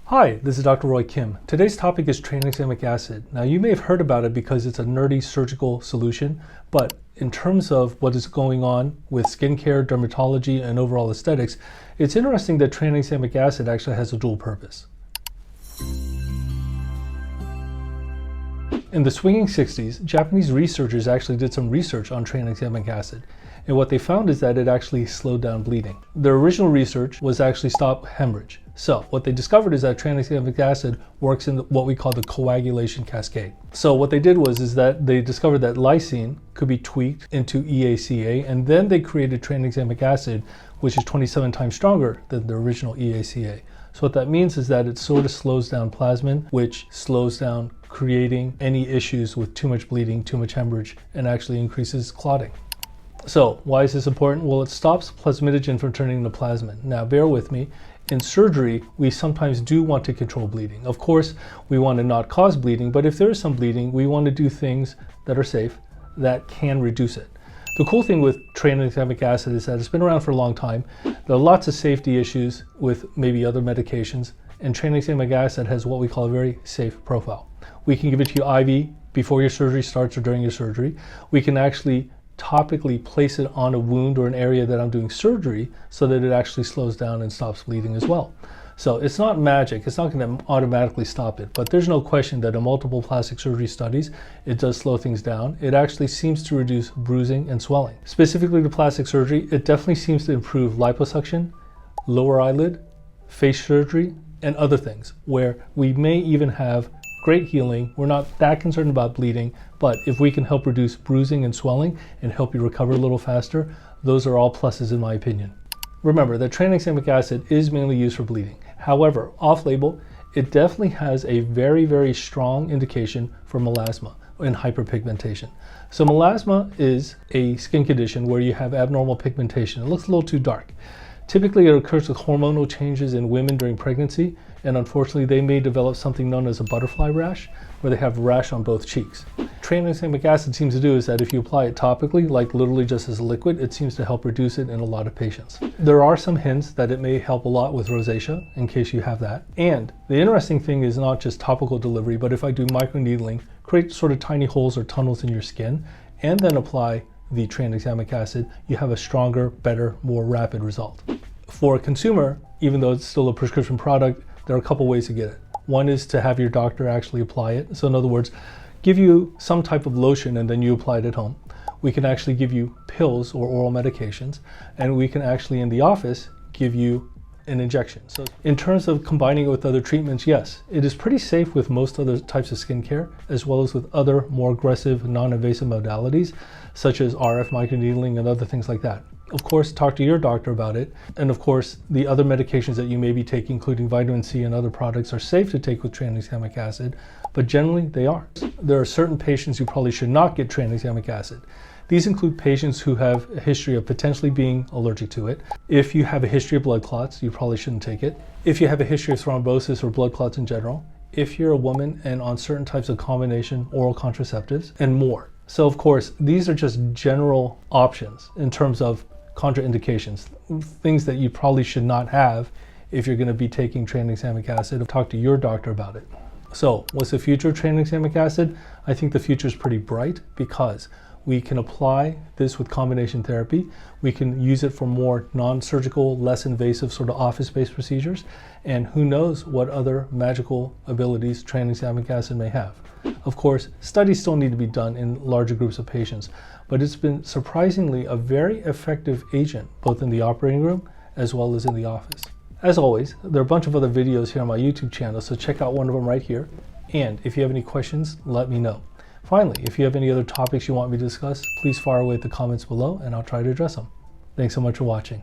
Hi, this is Dr. Roy Kim. Today's topic is tranexamic acid. Now, you may have heard about it because it's a nerdy surgical solution, but in terms of what is going on with skincare, dermatology, and overall aesthetics, it's interesting that tranexamic acid actually has a dual purpose. In the swinging 60s, Japanese researchers actually did some research on tranexamic acid, and what they found is that it actually slowed down bleeding. Their original research was actually stop hemorrhage. So what they discovered is that tranexamic acid works in what we call the coagulation cascade. So what they did was that they discovered that lysine could be tweaked into EACA, and then they created tranexamic acid, which is 27 times stronger than the original EACA. So what that means is that it sort of slows down plasmin, which slows down creating any issues with too much bleeding, too much hemorrhage, and actually increases clotting. So why is this important? Well, it stops plasminogen from turning into plasmin. Now, bear with me. In surgery, we sometimes do want to control bleeding. Of course, we want to not cause bleeding, but if there is some bleeding, we want to do things that are safe, that can reduce it. The cool thing with tranexamic acid is that it's been around for a long time. There are lots of safety issues with maybe other medications, and tranexamic acid has what we call a very safe profile. We can give it to you IV before your surgery starts or during your surgery. We can actually topically place it on a wound or an area that I'm doing surgery so that it actually slows down and stops bleeding as well. So it's not magic, it's not going to automatically stop it, but there's no question that in multiple plastic surgery studies, it does slow things down. It actually seems to reduce bruising and swelling. Specifically to plastic surgery, it definitely seems to improve liposuction, lower eyelid, face surgery, and other things where we may even have great healing. We're not that concerned about bleeding, but if we can help reduce bruising and swelling and help you recover a little faster, those are all pluses in my opinion. Remember that tranexamic acid is mainly used for bleeding. However, off-label, it definitely has a very, very strong indication for melasma and hyperpigmentation. So melasma is a skin condition where you have abnormal pigmentation. It looks a little too dark. Typically, it occurs with hormonal changes in women during pregnancy, and unfortunately, they may develop something known as a butterfly rash, where they have rash on both cheeks. Tranexamic acid seems to do is that if you apply it topically, like literally just as a liquid, it seems to help reduce it in a lot of patients. There are some hints that it may help a lot with rosacea, in case you have that. And the interesting thing is not just topical delivery, but if I do microneedling, create sort of tiny holes or tunnels in your skin, and then apply the tranexamic acid, you have a stronger, better, more rapid result. For a consumer, even though it's still a prescription product, there are a couple ways to get it. One is to have your doctor actually apply it. So in other words, give you some type of lotion and then you apply it at home. We can actually give you pills or oral medications, and we can actually in the office give you an injection. So in terms of combining it with other treatments, yes, it is pretty safe with most other types of skincare, as well as with other more aggressive, non-invasive modalities, such as RF microneedling and other things like that. Of course, talk to your doctor about it. And of course, the other medications that you may be taking, including vitamin C and other products, are safe to take with tranexamic acid, but generally they aren't. There are certain patients who probably should not get tranexamic acid. These include patients who have a history of potentially being allergic to it. If you have a history of blood clots, you probably shouldn't take it. If you have a history of thrombosis or blood clots in general, if you're a woman and on certain types of combination oral contraceptives, and more. So of course, these are just general options in terms of contraindications, things that you probably should not have if you're going to be taking tranexamic acid. Talk to your doctor about it. So what's the future of tranexamic acid? I think the future is pretty bright because we can apply this with combination therapy. We can use it for more non-surgical, less invasive sort of office-based procedures. And who knows what other magical abilities tranexamic acid may have. Of course, studies still need to be done in larger groups of patients, but it's been surprisingly a very effective agent, both in the operating room as well as in the office. As always, there are a bunch of other videos here on my YouTube channel, so check out one of them right here. And if you have any questions, let me know. Finally, if you have any other topics you want me to discuss, please fire away at the comments below and I'll try to address them. Thanks so much for watching.